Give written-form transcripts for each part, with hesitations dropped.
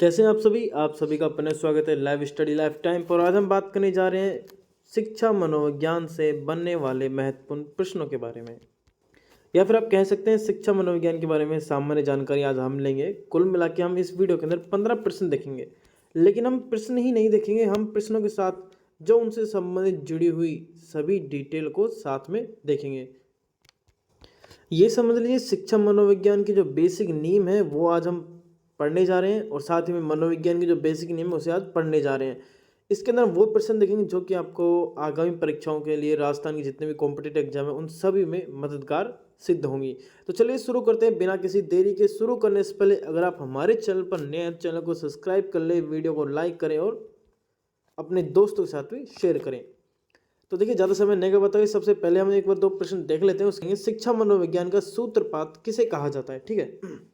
कैसे हैं आप सभी का अपना स्वागत है लाइव स्टडी लाइफ टाइम पर। आज हम बात करने जा रहे हैं शिक्षा मनोविज्ञान से बनने वाले महत्वपूर्ण प्रश्नों के बारे में, या फिर आप कह सकते हैं शिक्षा मनोविज्ञान के बारे में सामान्य जानकारी आज हम लेंगे। कुल मिला के हम इस वीडियो के अंदर 15 प्रश्न देखेंगे, लेकिन हम प्रश्न ही नहीं देखेंगे, हम प्रश्नों के साथ जो उनसे संबंधित जुड़ी हुई सभी डिटेल को साथ में देखेंगे। ये समझ लीजिए शिक्षा मनोविज्ञान की जो बेसिक नींव है वो आज हम पढ़ने जा रहे हैं, और साथ ही में मनोविज्ञान की जो बेसिक नींव है उसे आज पढ़ने जा रहे हैं। इसके अंदर वो प्रश्न देखेंगे जो कि आपको आगामी परीक्षाओं के लिए, राजस्थान की जितने भी कॉम्पिटिटिव एग्जाम है उन सभी में मददगार सिद्ध होंगी। तो चलिए शुरू करते हैं बिना किसी देरी के। शुरू करने से पहले अगर आप हमारे चैनल पर नए हैं, चैनल को सब्सक्राइब कर ले, वीडियो को लाइक करें और अपने दोस्तों के साथ भी शेयर करें। तो देखिए ज़्यादा समय नहीं बताइए, सबसे पहले हम एक बार दो प्रश्न देख लेते हैं। उसके शिक्षा मनोविज्ञान का सूत्रपात किसे कहा जाता है, ठीक है।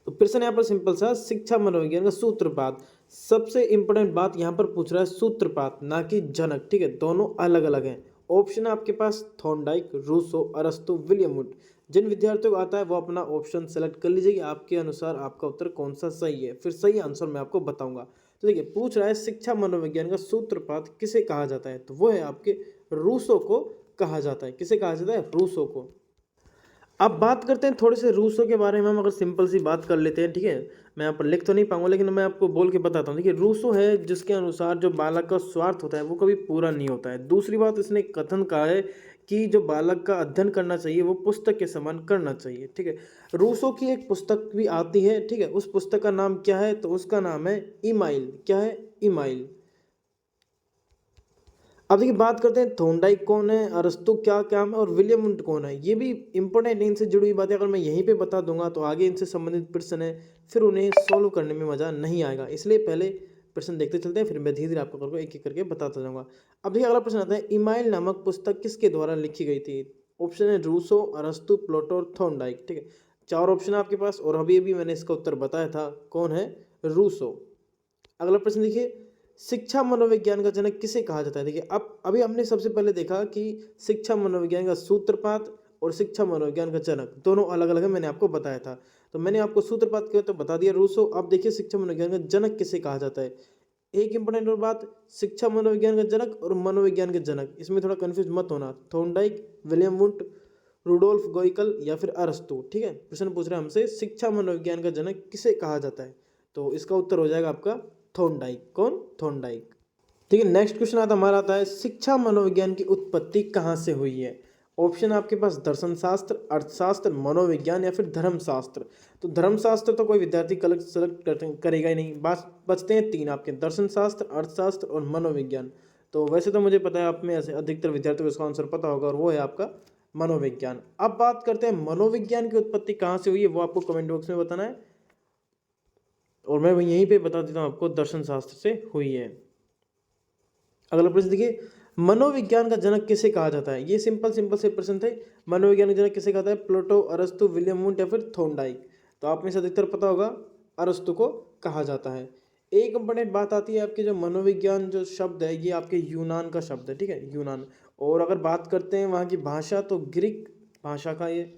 तो प्रश्न यहाँ पर सिंपल सा, शिक्षा मनोविज्ञान का सूत्रपात। सबसे इंपॉर्टेंट बात यहाँ पर पूछ रहा है सूत्रपात, ना कि जनक, ठीक है। दोनों अलग अलग हैं। ऑप्शन है आपके पास थॉर्नडाइक, रूसो, अरस्तु, विलियम वुड। जिन विद्यार्थियों को आता है वो अपना ऑप्शन सेलेक्ट कर लीजिए, आपके अनुसार आपका उत्तर कौन सा सही है। फिर सही आंसर मैं आपको बताऊंगा। तो देखिए पूछ रहा है शिक्षा मनोविज्ञान का सूत्रपात किसे कहा जाता है, तो वो है आपके रूसो को कहा जाता है। किसे कहा जाता है? रूसो को। अब बात करते हैं थोड़े से रूसो के बारे में। हम अगर सिंपल सी बात कर लेते हैं, ठीक है। मैं यहाँ पर लिख तो नहीं पाऊंगा, लेकिन मैं आपको बोल के बताता हूँ। देखिए रूसो है जिसके अनुसार जो बालक का स्वार्थ होता है वो कभी पूरा नहीं होता है। दूसरी बात, इसने कथन कहा है कि जो बालक का अध्ययन करना चाहिए वो पुस्तक के समान करना चाहिए, ठीक है। रूसो की एक पुस्तक भी आती है, ठीक है। उस पुस्तक का नाम क्या है? तो उसका नाम है इमाइल। क्या है? इमाइल। अब देखिए बात करते हैं थॉर्नडाइक कौन है, अरस्तु क्या काम है, और विलियम वुड कौन है। ये भी इंपॉर्टेंट, इनसे जुड़ी हुई बातें अगर मैं यहीं पे बता दूंगा तो आगे इनसे संबंधित प्रश्न है, फिर उन्हें सॉल्व करने में मजा नहीं आएगा। इसलिए पहले प्रश्न देखते चलते हैं, फिर मैं धीरे धीरे आपको करके एक एक करके बताता जाऊंगा। अब देखिए अगला प्रश्न आता है, इमाइल नामक पुस्तक किसके द्वारा लिखी गई थी? ऑप्शन है रूसो, अरस्तु, प्लेटो और थॉर्नडाइक, ठीक है। चार ऑप्शन है आपके पास, और अभी अभी मैंने इसका उत्तर बताया था, कौन है? रूसो। अगला प्रश्न देखिए, शिक्षा मनोविज्ञान का जनक किसे कहा जाता है? देखिए अब अभी हमने सबसे पहले देखा कि शिक्षा मनोविज्ञान का सूत्रपात और शिक्षा मनोविज्ञान का जनक दोनों अलग अलग है, मैंने आपको बताया था। तो मैंने आपको सूत्रपात किया तो बता दिया रूसो। अब देखिए शिक्षा मनोविज्ञान का जनक किसे कहा जाता है। एक इंपॉर्टेंट और बात, शिक्षा मनोविज्ञान का जनक और मनोविज्ञान के जनक, इसमें थोड़ा कंफ्यूज मत होना। थॉर्नडाइक, विलियम वुड, रुडोल्फ गोइकल या फिर अरस्तु, ठीक है। प्रश्न पूछ रहे हैं हमसे शिक्षा मनोविज्ञान का जनक किसे कहा जाता है, तो इसका उत्तर हो जाएगा आपका थॉर्नडाइक। कौन? थॉर्नडाइक। ठीक है। नेक्स्ट क्वेश्चन आता है शिक्षा मनोविज्ञान की उत्पत्ति कहाँ से हुई है? ऑप्शन आपके पास दर्शन शास्त्र, अर्थशास्त्र, मनोविज्ञान या फिर धर्मशास्त्र। तो धर्मशास्त्र तो कोई विद्यार्थी सेलेक्ट करेगा ही नहीं। बचते हैं तीन आपके, दर्शन शास्त्र, अर्थशास्त्र और मनोविज्ञान। तो वैसे तो मुझे पता है आप में ऐसे अधिकतर विद्यार्थियों को इसका आंसर पता होगा, और वो है आपका मनोविज्ञान। अब बात करते हैं मनोविज्ञान की उत्पत्ति कहाँ से हुई है, वो आपको कमेंट बॉक्स में बताना है, और मैं यहीं पे बता देता हूँ आपको, दर्शन शास्त्र से हुई है। अगला प्रश्न देखिए, मनोविज्ञान का जनक किसे कहा जाता है? ये सिंपल से प्रश्न थे। मनोविज्ञान का जनक किसे कहा जाता है? प्लेटो, अरस्तु, विलियम वुड या फिर थॉर्नडाइक। तो आप में से अधिकतर पता होगा अरस्तु को कहा जाता है। एक इंपॉर्टेंट बात आती है आपके, जो मनोविज्ञान जो शब्द है ये आपके यूनान का शब्द है, ठीक है, यूनान। और अगर बात करते हैं वहाँ की भाषा, तो ग्रीक भाषा का ये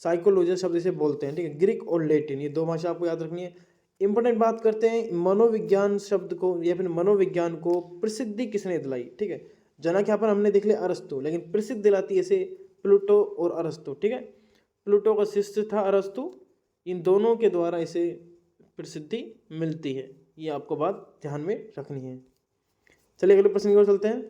साइकोलॉजी शब्द इसे बोलते हैं, ठीक है। ग्रीक और लैटिन, ये दो भाषा आपको याद रखनी है। इंपॉर्टेंट बात करते हैं मनोविज्ञान शब्द को या फिर मनोविज्ञान को प्रसिद्धि किसने दिलाई, ठीक है। जनक यहाँ पर हमने देख लिया अरस्तु, लेकिन प्रसिद्ध दिलाती है इसे प्लूटो और अरस्तु, ठीक है। प्लूटो का शिष्य था अरस्तु, इन दोनों के द्वारा इसे प्रसिद्धि मिलती है। ये आपको बात ध्यान में रखनी है। चलिए अगले प्रश्न की ओर चलते हैं।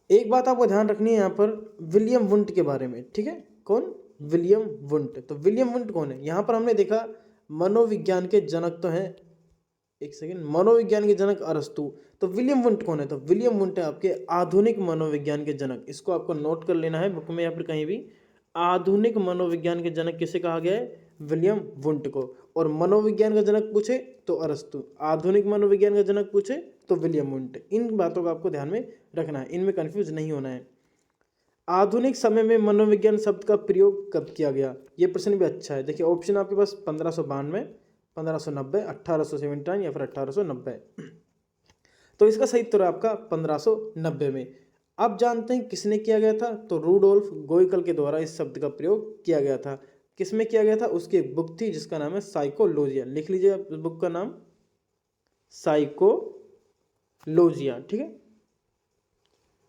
एक बात आपको ध्यान रखनी है यहाँ पर विलियम वुड के बारे में, ठीक है। कौन? William would. तो विलियम वुड कौन है? यहाँ पर हमने देखा मनोविज्ञान के जनक तो हैं, एक सेकेंड, मनोविज्ञान के जनक अरस्तु। तो विलियम वुड कौन है? तो विलियम वुड है आपके आधुनिक मनोविज्ञान के जनक। इसको आपको नोट कर लेना है बुक में या फिर कहीं भी। आधुनिक मनोविज्ञान के जनक किसे कहा गया है? विलियम वुड को। और मनोविज्ञान का जनक पूछे तो अरस्तु, आधुनिक मनोविज्ञान का जनक पूछे तो विलियम वुड। इन बातों का आपको ध्यान में रखना है, इनमें कंफ्यूज नहीं होना है। आधुनिक समय में मनोविज्ञान शब्द का प्रयोग कब किया गया? ये प्रश्न भी अच्छा है। देखिए ऑप्शन आपके पास 1592, 1590, 1879 या फिर 1890। तो इसका सही उत्तर है आपका 1590 में। अब जानते हैं किसने किया गया था? तो रूडोल्फ गोइकल के द्वारा इस शब्द का प्रयोग किया गया था किस में किया गया था? उसकी एक बुक थी जिसका नाम है साइकोलॉजिया। लिख लीजिए आप उस बुक का नाम, साइकोलॉजिया। ठीक है,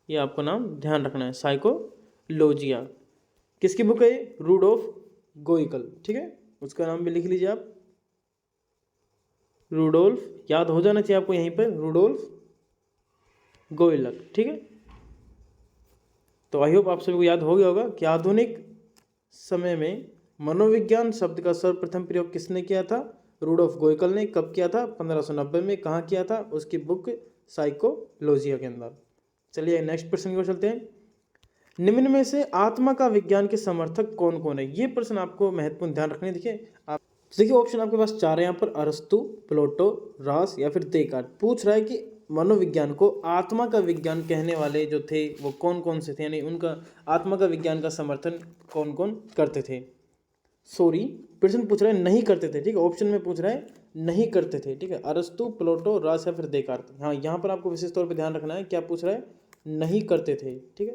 ये आपको नाम ध्यान रखना है, साइकोलॉजिया। किसकी बुक है ये? रूडोल्फ गोइकल। ठीक है, उसका नाम भी लिख लीजिए आप, रूडोल्फ, याद हो जाना चाहिए आपको यहीं पर, रूडोल्फ गोइलक। ठीक है, तो आई होप आप सभी को याद हो गया होगा कि आधुनिक समय में मनोविज्ञान शब्द का सर्वप्रथम प्रयोग किसने किया था? रूडोल्फ गोइकल ने। कब किया था? 1590 में। कहाँ किया था? उसकी बुक साइकोलॉजिया के अंदर। चलिए नेक्स्ट प्रश्न की ओर चलते हैं। निम्न में से आत्मा का विज्ञान के समर्थक कौन कौन है? ये प्रश्न आपको महत्वपूर्ण ध्यान रखने। देखिए आप देखिए ऑप्शन आपके पास चार है यहाँ पर, अरस्तु, प्लेटो, रास या फिर देकार्त। पूछ रहा है कि मनोविज्ञान को आत्मा का विज्ञान कहने वाले जो थे वो कौन कौन से थे, यानी उनका आत्मा का विज्ञान का समर्थन कौन कौन करते थे। सॉरी, प्रश्न पूछ रहा है नहीं करते थे। ठीक है, ऑप्शन में पूछ रहा है नहीं करते थे। ठीक है, अरस्तु, प्लेटो, रास या फिर देकार्त। हाँ, यहाँ पर आपको विशेष तौर पर ध्यान रखना है, क्या पूछ रहा है? नहीं करते थे। ठीक है,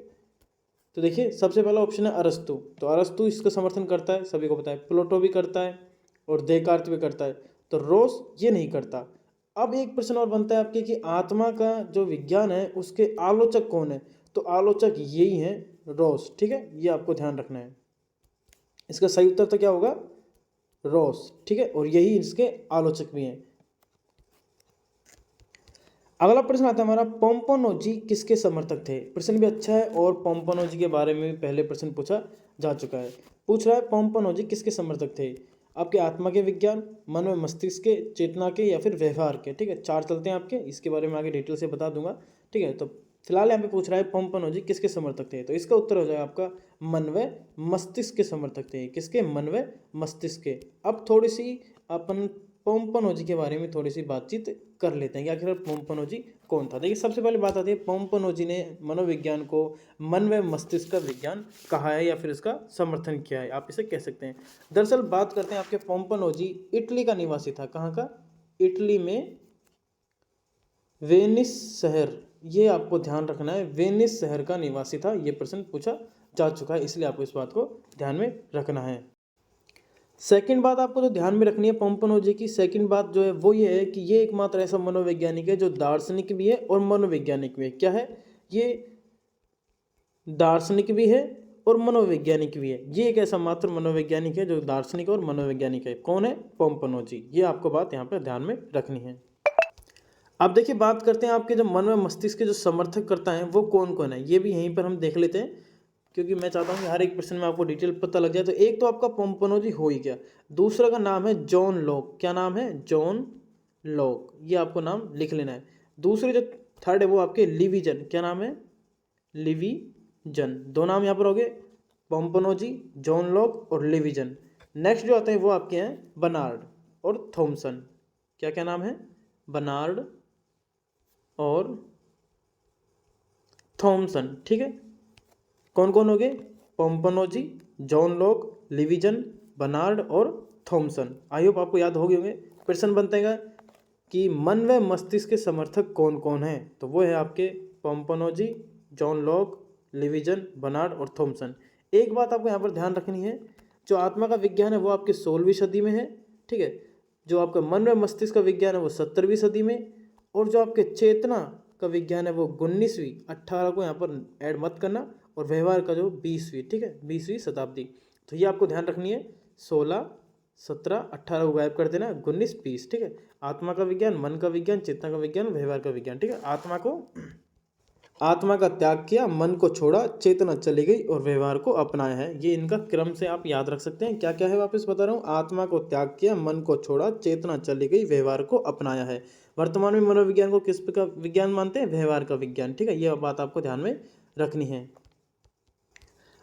तो देखिए सबसे पहला ऑप्शन है अरस्तु, तो अरस्तु इसका समर्थन करता है, सभी को पता है। प्लेटो भी करता है और देकार्त भी करता है, तो रोस ये नहीं करता। अब एक प्रश्न और बनता है आपके कि आत्मा का जो विज्ञान है उसके आलोचक कौन है? तो आलोचक यही है, रोस। ठीक है, ये आपको ध्यान रखना है। इसका सही उत्तर तो क्या होगा? रोस। ठीक है, और यही इसके आलोचक भी हैं। अगला प्रश्न आता है हमारा, पोम्पोनोजी किसके समर्थक थे? प्रश्न भी अच्छा है और पोम्पोनोजी के बारे में भी पहले प्रश्न पूछा जा चुका है। पूछ रहा है पोम्पोनोजी किसके समर्थक थे? आपके आत्मा के विज्ञान, मन व मस्तिष्क के, चेतना के या फिर व्यवहार के। ठीक है, चार चलते हैं आपके, इसके बारे में आगे डिटेल से बता दूंगा। ठीक है, तो फिलहाल यहाँ पे पूछ रहा है पोम्पोनोजी किसके समर्थक थे, तो इसका उत्तर हो जाएगा आपका मन व मस्तिष्क के समर्थक थे। किसके? मन व मस्तिष्क के। अब थोड़ी सी अपन पोम्पोनोजी के बारे में थोड़ी सी बातचीत कर लेते हैं कि आखिर पोम्पोनोजी कौन था। देखिए सबसे पहले बात आती है, पोम्पोनोजी ने मनोविज्ञान को मन व मस्तिष्क का विज्ञान कहा है या फिर इसका समर्थन किया है, आप इसे कह सकते हैं। दरअसल बात करते हैं आपके, पोम्पोनोजी इटली का निवासी था। कहाँ का? इटली में वेनिस शहर, ये आपको ध्यान रखना है, वेनिस शहर का निवासी था। ये प्रश्न पूछा जा चुका है, इसलिए आपको इस बात को ध्यान में रखना है। सेकंड बात आपको जो ध्यान में रखनी है पोम्पोनोजी की, सेकंड बात जो है वो ये है कि ये एकमात्र ऐसा मनोवैज्ञानिक है जो दार्शनिक भी है और मनोवैज्ञानिक भी है। क्या है ये? दार्शनिक भी है और मनोवैज्ञानिक भी है। ये एक ऐसा मात्र मनोवैज्ञानिक है जो दार्शनिक और मनोवैज्ञानिक है। कौन है? पोम्पोनोजी। ये आपको बात यहाँ पर ध्यान में रखनी है। अब देखिए बात करते हैं आपके जो मन व मस्तिष्क के जो समर्थक करता है वो कौन कौन है, ये भी यहीं पर हम देख लेते हैं, क्योंकि मैं चाहता हूँ कि हर एक प्रश्न में आपको डिटेल पता लग जाए। तो एक तो आपका पोम्पोनोजी हो ही गया, दूसरा का नाम है जॉन लॉक। क्या नाम है? जॉन लॉक, ये आपको नाम लिख लेना है। दूसरे जो थर्ड है वो आपके लिविजन। क्या नाम है? लिविजन। दो नाम यहाँ पर हो गए, पोम्पोनोजी, जॉन लॉक और लिविजन। नेक्स्ट जो आते हैं वो आपके हैं बर्नार्ड और थॉमसन। क्या क्या नाम है? बर्नार्ड और थॉमसन। ठीक है, कौन कौन हो गए? पोम्पोनोजी, जॉन लॉक, लिविजन, बर्नार्ड और थॉमसन। आई होप आपको याद हो गए होंगे। प्रश्न बनतेगा कि मन व मस्तिष्क के समर्थक कौन कौन है, तो वो है आपके पोम्पोनोजी, जॉन लॉक, लिविजन, बर्नार्ड और थॉमसन। एक बात आपको यहाँ पर ध्यान रखनी है, जो आत्मा का विज्ञान है वो आपके 16वीं सदी में है। ठीक है, जो आपका मन व मस्तिष्क का विज्ञान है वो 17वीं सदी में, और जो आपके चेतना का विज्ञान है वो 19वीं, 18 को यहाँ पर ऐड मत करना, और व्यवहार का जो 20वीं। ठीक है, 20वीं शताब्दी। तो ये आपको ध्यान रखनी है, 16, 17, 18 को गायब कर देना, 19, 20। ठीक है, आत्मा का विज्ञान, मन का विज्ञान, चेतना का विज्ञान, व्यवहार का विज्ञान। ठीक है, आत्मा का त्याग किया, मन को छोड़ा, चेतना चली गई और व्यवहार को अपनाया है। ये इनका क्रम से आप याद रख सकते हैं। क्या क्या है वापस बता रहा हूँ, आत्मा को त्याग किया, मन को छोड़ा, चेतना चली गई, व्यवहार को अपनाया है। वर्तमान में मनोविज्ञान को किस का विज्ञान मानते हैं? व्यवहार का विज्ञान। ठीक है, ये बात आपको ध्यान में रखनी है।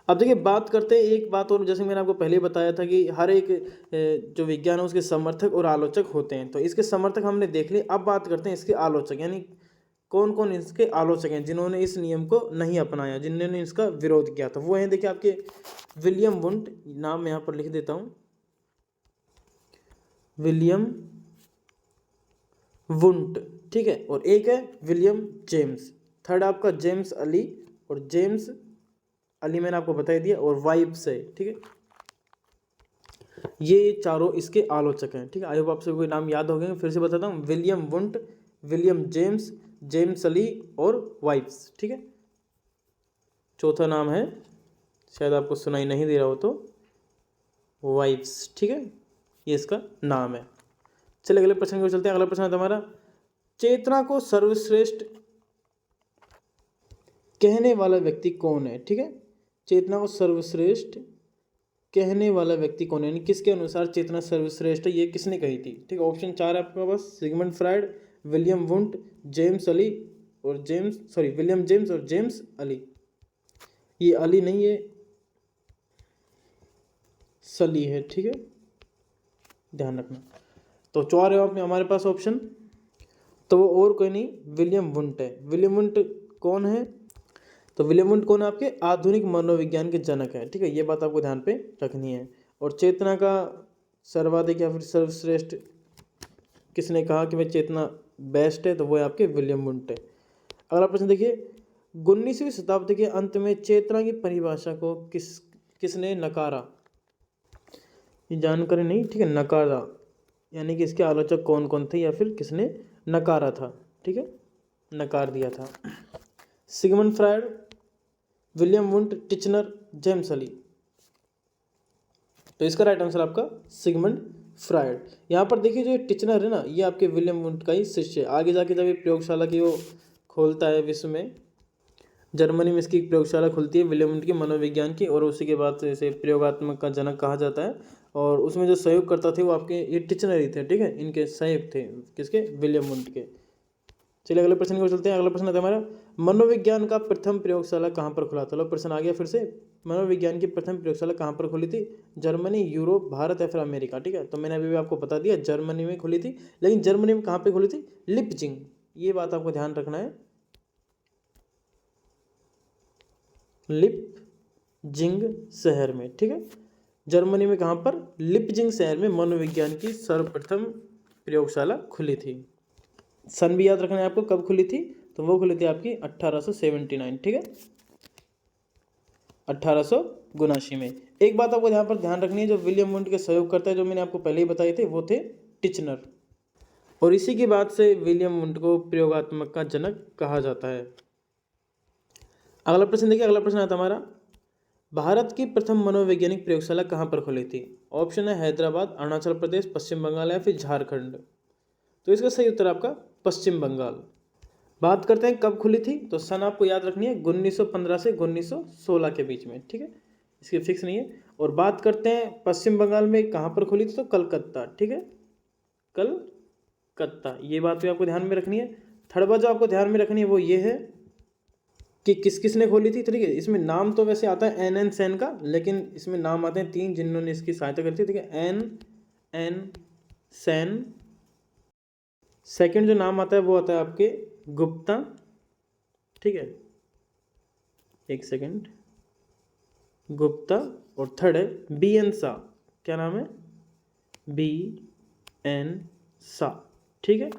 अब देखिए बात करते हैं एक बात और, जैसे मैंने आपको पहले ही बताया था कि हर एक जो विज्ञान है उसके समर्थक और आलोचक होते हैं। तो इसके समर्थक हमने देख लिए, अब बात करते हैं इसके आलोचक, यानी कौन कौन इसके आलोचक हैं जिन्होंने इस नियम को नहीं अपनाया, जिन्होंने इसका विरोध किया। तो वो हैं देखिए आपके विलियम वुंट, नाम यहाँ पर लिख देता हूँ, विलियम वुंट। ठीक है, और एक है विलियम जेम्स, थर्ड आपका जेम्स अली, और जेम्स अली मैंने आपको बता दिया, और वाइब्स है। ठीक है, ये चारों इसके आलोचक हैं। ठीक है, आई होप आप सभी को नाम याद हो गए। फिर से बताता हूँ, William Wundt, William James, James Ali और वाइब्स। ठीक है, चौथा नाम है, शायद आपको सुनाई नहीं दे रहा हो तो, वाइब्स। ठीक है, ये इसका नाम है। चलिए अगले प्रश्न को चलते हैं। अगला प्रश्न है हमारा, चेतना को सर्वश्रेष्ठ कहने वाला व्यक्ति कौन है? ठीक है, चेतना को सर्वश्रेष्ठ कहने वाला व्यक्ति कौन है, यानी किसके अनुसार चेतना सर्वश्रेष्ठ है, ये किसने कही थी? ठीक है, ऑप्शन 4 है आपके पास, Sigmund Freud, William Wundt, James Ali और विलियम जेम्स और जेम्स अली। ये अली नहीं, ये सली है। ठीक है, ध्यान रखना। तो 4 है आपने हमारे पास ऑप्शन, तो वो और कोई नहीं, विलियम वुंट है। विलियम वुंट कौन है? तो विलियम वुंट कौन है? आपके आधुनिक मनोविज्ञान के जनक हैं। ठीक है, ये बात आपको ध्यान पे रखनी है। और चेतना का सर्वाधिक या फिर सर्वश्रेष्ठ किसने कहा कि भाई चेतना बेस्ट है, तो वो है आपके विलियम वुंट है। अगला प्रश्न देखिए, 19वीं शताब्दी के अंत में चेतना की परिभाषा को किसने नकारा? ये जानकारी नहीं, ठीक है, नकारा यानी कि इसके आलोचक कौन कौन थे या फिर किसने नकारा था? ठीक है, नकार दिया था। Sigmund Freud, William won't, Titchener, James Ali. तो इसका राइट आंसर आपका सिगमंड फ्राइड। यहाँ पर देखिए, जो टिचनर है ना, ये आपके विलियम वुंट का ही शिष्य है। आगे जाके जब ये प्रयोगशाला की वो खोलता है विश्व में, जर्मनी में इसकी एक प्रयोगशाला खुलती है विलियम वुंट की मनोविज्ञान की, और उसी के बाद से इसे प्रयोगात्मक का जनक कहा जाता है। और उसमें जो सहयोग करता थे वो आपके ये टिचनर ही थे। ठीक है, इनके सहयोग थे, किसके? विलियम वुंट के। चलिए अगले प्रश्न को चलते हैं। अगला प्रश्न है हमारा, मनोविज्ञान का प्रथम प्रयोगशाला कहाँ पर खुला था? लो प्रश्न आ गया फिर से, मनोविज्ञान की प्रथम प्रयोगशाला कहाँ पर खुली थी? जर्मनी, यूरोप, भारत या फिर अमेरिका? ठीक है, तो मैंने अभी भी आपको बता दिया, जर्मनी में खुली थी। लेकिन जर्मनी में कहाँ पे खुली थी? लिपजिंग, ये बात आपको ध्यान रखना है, लिपजिंग शहर में। ठीक है, जर्मनी में कहाँ पर? लिपजिंग शहर में मनोविज्ञान की सर्वप्रथम प्रयोगशाला खुली थी। सन भी याद रखना है आपको, कब खुली थी? तो वो खुली थी आपकी 1879। ठीक है, 1879 में। एक बात आपको यहाँ पर ध्यान रखनी है, जो विलियम वुंट के सहयोग करता है, जो मैंने आपको पहले ही बताए थे, वो थे टिचनर। और इसी की बात से विलियम वुंट को प्रयोगात्मक का जनक कहा जाता है। अगला प्रश्न देखिए। अगला प्रश्न आता हमारा, भारत की प्रथम मनोवैज्ञानिक प्रयोगशाला कहाँ पर खुली थी? ऑप्शन है हैदराबाद, अरुणाचल प्रदेश, पश्चिम बंगाल या फिर झारखंड। तो इसका सही उत्तर आपका पश्चिम बंगाल। बात करते हैं कब खुली थी, तो सन आपको याद रखनी है 1915 से 1916 के बीच में। ठीक है, इसकी फिक्स नहीं है। और बात करते हैं पश्चिम बंगाल में कहाँ पर खुली थी, तो कलकत्ता। ठीक है, कलकत्ता, ये बात भी आपको ध्यान में रखनी है। थर्ड बात जो आपको ध्यान में रखनी है वो ये है कि किस किस ने खोली थी। ठीक है, इसमें नाम तो वैसे आता है एन सेन का, लेकिन इसमें नाम आते हैं 3 जिन्होंने इसकी सहायता करी थी। ठीक है, एन सेन। सेकंड जो नाम आता है वो आता है आपके गुप्ता। ठीक है, एक सेकंड, गुप्ता। और थर्ड है बी एन सा। क्या नाम है? बी एन सा। ठीक है,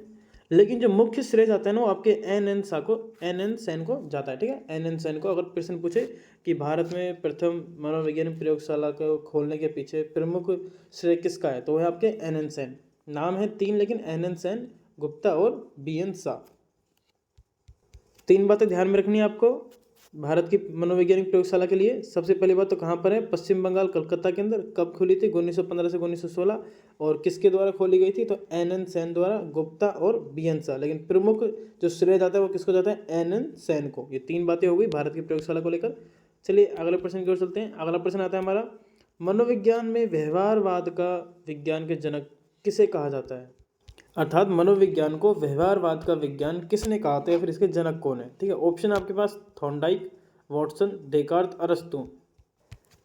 लेकिन जो मुख्य श्रेय जाता है ना, वो आपके एन सेन को जाता है। ठीक है, एन सेन को। अगर प्रश्न पूछे कि भारत में प्रथम मनोवैज्ञानिक प्रयोगशाला को खोलने के पीछे प्रमुख श्रेय किसका है, तो वह आपके एन सेन। नाम है 3, लेकिन एन सेन, गुप्ता और बी एन सा। 3 बातें ध्यान में रखनी है आपको भारत की मनोवैज्ञानिक प्रयोगशाला के लिए। सबसे पहली बात तो कहाँ पर है? पश्चिम बंगाल, कलकत्ता के अंदर। कब खुली थी? 1915 से 1916। और किसके द्वारा खोली गई थी? तो एन सेन द्वारा, गुप्ता और बी एन सा। लेकिन प्रमुख जो श्रेय जाता है वो किसको जाता है? एन सेन को। ये 3 बातें हो गई भारत की प्रयोगशाला को लेकर। चलिए अगले प्रश्न की ओर चलते हैं। अगला प्रश्न आता है हमारा, मनोविज्ञान में व्यवहारवाद का विज्ञान के जनक किसे कहा जाता है? अर्थात मनोविज्ञान को व्यवहारवाद का विज्ञान किसने कहा था या फिर इसके जनक कौन है? ठीक है, ऑप्शन आपके पास थॉर्नडाइक, वॉटसन, डेकार्त, अरस्तू।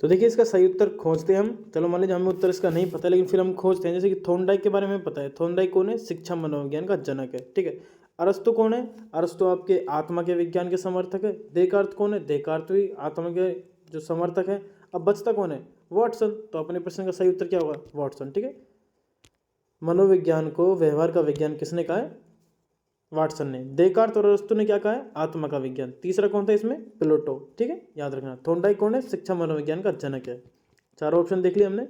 तो देखिए इसका सही उत्तर खोजते हैं हम। चलो मान लीजिए हमें उत्तर इसका नहीं पता, लेकिन फिर हम खोजते हैं। जैसे कि थॉर्नडाइक के बारे में पता है। थॉर्नडाइक कौन है? शिक्षा मनोविज्ञान का जनक है। ठीक है, अरस्तु कौन है? अरस्तु आपके आत्मा के विज्ञान के समर्थक है। डेकार्त कौन है? डेकार्त भी आत्मा के जो समर्थक है। अब बचता कौन है? वॉटसन। तो अपने प्रश्न का सही उत्तर क्या होगा? वॉटसन। ठीक है, मनोविज्ञान को व्यवहार का विज्ञान किसने कहा है? वाटसन ने। डेकार्त और अरस्तु ने क्या कहा है? आत्मा का विज्ञान। तीसरा कौन था इसमें? प्लेटो। ठीक है, याद रखना। थॉर्नडाइक कौन है? शिक्षा मनोविज्ञान का जनक है। चारों ऑप्शन देख लिए हमने।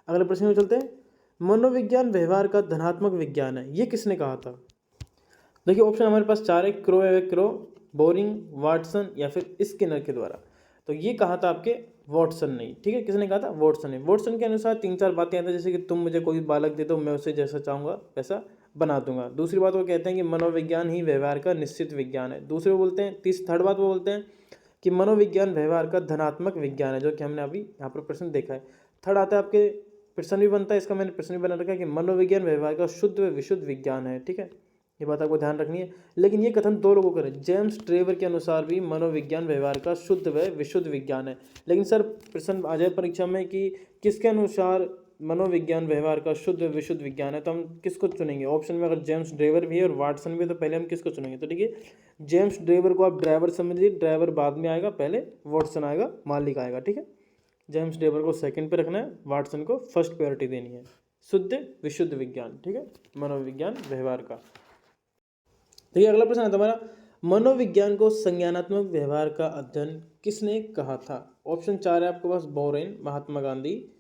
अगले प्रश्न में चलते हैं। मनोविज्ञान व्यवहार का धनात्मक विज्ञान है, ये किसने कहा था? देखिए ऑप्शन हमारे पास 4 है, क्रो, बोरिंग, वाटसन या फिर स्किनर के द्वारा। तो ये कहा था आपके वॉटसन ने, ठीक है। किसने कहा था? वॉटसन ने। वॉटसन के अनुसार 3-4 बातें आती हैं, जैसे कि तुम मुझे कोई बालक दे दो, मैं उसे जैसा चाहूँगा वैसा बना दूंगा। दूसरी बात वो कहते हैं कि मनोविज्ञान ही व्यवहार का निश्चित विज्ञान है। दूसरे वो बोलते हैं, थर्ड बात वो बोलते हैं कि मनोविज्ञान व्यवहार का धनात्मक विज्ञान है, जो कि हमने अभी यहाँ पर प्रश्न देखा है। थर्ड आता है आपके प्रश्न भी बनता है, इसका मैंने प्रश्न भी बना रखा है कि मनोविज्ञान व्यवहार का शुद्ध व विशुद्ध विज्ञान है, ठीक है। ये बात आपको ध्यान रखनी है। लेकिन ये कथन 2 लोगों का है। जेम्स ट्रेवर के अनुसार भी मनोविज्ञान व्यवहार का शुद्ध व विशुद्ध विज्ञान है। लेकिन सर प्रश्न आ जाए परीक्षा में कि किसके अनुसार मनोविज्ञान व्यवहार का शुद्ध व विशुद्ध विज्ञान है, तो हम किसको चुनेंगे? ऑप्शन में अगर जेम्स ड्रेवर भी है और वाटसन भी है, तो पहले हम किसको चुनेंगे? तो देखिए जेम्स ड्रेवर को आप ड्राइवर समझिए, ड्राइवर बाद में आएगा, पहले वाटसन आएगा, मालिक आएगा, ठीक है। जेम्स ड्रेवर को सेकंड पे रखना है, वाटसन को फर्स्ट प्रायोरिटी देनी है। शुद्ध विशुद्ध विज्ञान, ठीक है, मनोविज्ञान व्यवहार का। देखिए अगला प्रश्न है हमारा, मनोविज्ञान को संज्ञानात्मक व्यवहार का अध्ययन किसने कहा था? ऑप्शन 4 है आपके पास, बोरेन, महात्मा गांधी,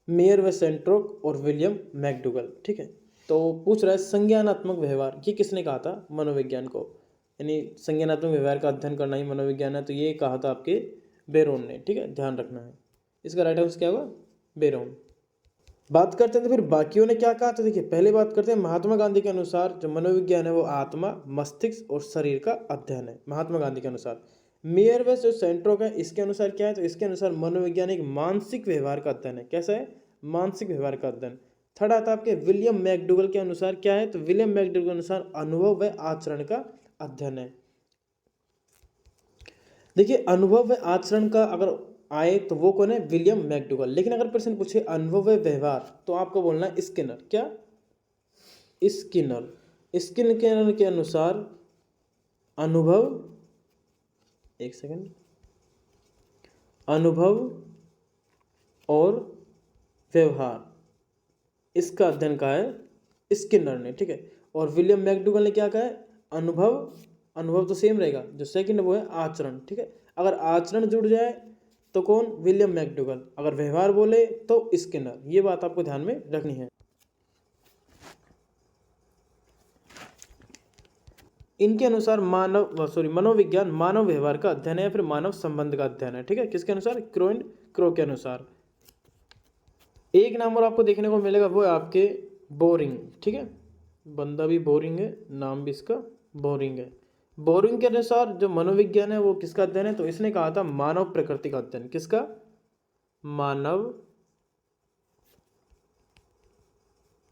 मेयर व सेंट्रोक और विलियम मैकडूगल, ठीक है। तो पूछ रहा है संज्ञानात्मक व्यवहार, ये किसने कहा था मनोविज्ञान को? यानी संज्ञानात्मक व्यवहार का अध्ययन करना ही मनोविज्ञान है, तो ये कहा था आपके बेरोन ने, ठीक है, ध्यान रखना है। इसका राइट आंसर क्या होगा? बेरोन। बात करते हैं तो फिर बाकियों ने क्या कहा? तो देखिए पहले बात करते हैं महात्मा गांधी के अनुसार जो मनोविज्ञान है वो आत्मा, मस्तिष्क और शरीर का अध्ययन है, महात्मा गांधी के अनुसार। मेयर व जो सेंट्रोक है, इसके अनुसार क्या है? तो इसके अनुसार मनोविज्ञान एक मानसिक व्यवहार का अध्ययन है। कैसा है? मानसिक व्यवहार का अध्ययन। थर्ड आता है आपके विलियम मैकडूगल के अनुसार क्या है? तो विलियम मैकडूगल के अनुसार अनुभव व आचरण का अध्ययन है। देखिए अनुभव व आचरण का अगर आए तो वो कौन है? William McDougall. लेकिन अगर प्रश्न पूछे अनुभव व व्यवहार, तो आपको बोलना है स्किनर। क्या? स्किनर। स्किनर के अनुसार अनुभव, एक सेकंड, अनुभव और व्यवहार, इसका अध्ययन कहा है स्किनर ने, ठीक है। और विलियम मैकडूगल ने क्या कहा है? अनुभव तो सेम रहेगा, जो सेकंड वो है आचरण, ठीक है। अगर आचरण जुड़ जाए तो कौन? William McDougall. अगर व्यवहार बोले तो स्किनर। ये बात आपको ध्यान में रखनी है। इनके अनुसार मनोविज्ञान मानव व्यवहार का अध्ययन है या फिर मानव संबंध का अध्ययन है, ठीक है। किसके अनुसार? क्रो के अनुसार। एक नाम और आपको देखने को मिलेगा, वो है आपके बोरिंग, ठीक है। बंदा भी बोरिंग है, नाम भी इसका बोरिंग है। बोरिंग के अनुसार जो मनोविज्ञान है वो किसका अध्ययन है? तो इसने कहा था मानव प्रकृति का अध्ययन। किसका? मानव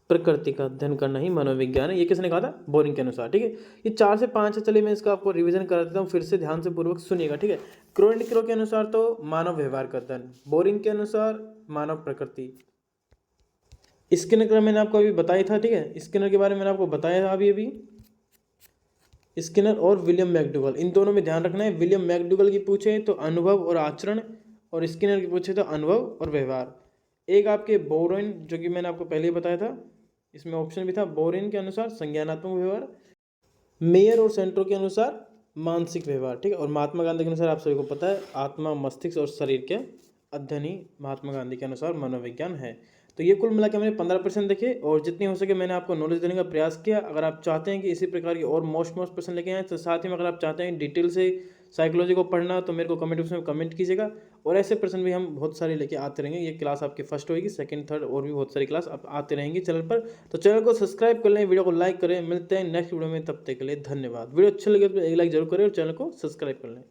प्रकृति का अध्ययन करना ही मनोविज्ञान है। ये किसने कहा था? बोरिंग के अनुसार, ठीक है। ये 4 से 5 है। चलिए मैं इसका आपको रिवीजन करा देता हूँ, फिर से ध्यान से पूर्वक सुनिएगा, ठीक है। क्रो के अनुसार तो मानव व्यवहार का अध्ययन, बोरिंग के अनुसार मानव प्रकृति। स्किनर का मैंने आपको अभी बताया था, ठीक है। स्किनर के बारे में मैंने आपको बताया था अभी स्किनर और विलियम मैकडूगल, इन दोनों में ध्यान रखना है। विलियम मैकडूगल की पूछे तो अनुभव और आचरण, और स्किनर की पूछे तो अनुभव और व्यवहार। एक आपके बोरेन, जो कि मैंने आपको पहले ही बताया था, इसमें ऑप्शन भी था। बोरेन के अनुसार संज्ञानात्मक व्यवहार, मेयर और सेंट्रो के अनुसार मानसिक व्यवहार, ठीक है। और महात्मा गांधी के अनुसार आप सभी को पता है आत्मा, मस्तिष्क और शरीर के अध्ययन ही महात्मा गांधी के अनुसार मनोविज्ञान है। तो ये कुल मिला के मैंने 15% देखे और जितनी हो सके मैंने आपको नॉलेज देने का प्रयास किया। अगर आप चाहते हैं कि इसी प्रकार की और मोस्ट प्रश्न लेके आए, तो साथ ही में अगर आप चाहते हैं डिटेल से साइकोलॉजी को पढ़ना, तो मेरे को कमेंट बॉक्स में कमेंट कीजिएगा। और ऐसे प्रश्न भी हम बहुत सारे लेके आते रहेंगे। ये क्लास आपकी फर्स्ट होगी, सेकंड, थर्ड और भी बहुत सारी क्लास आप आते रहेंगी चैनल पर। तो चैनल को सब्सक्राइब कर लें, वीडियो को लाइक करें। मिलते हैं नेक्स्ट वीडियो में, तब तक के लिए धन्यवाद। वीडियो अच्छा लगे तो एक लाइक जरूर करें और चैनल को सब्सक्राइब कर लें।